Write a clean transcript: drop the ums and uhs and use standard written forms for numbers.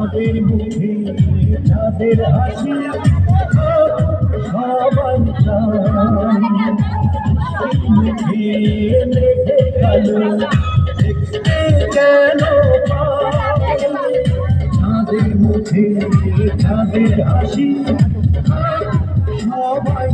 তাদের মুখে তাদের হাসি সবাই মুখে লেগে গেল দেখতে কেন তাদের মুখে তাদের হাসি সবাই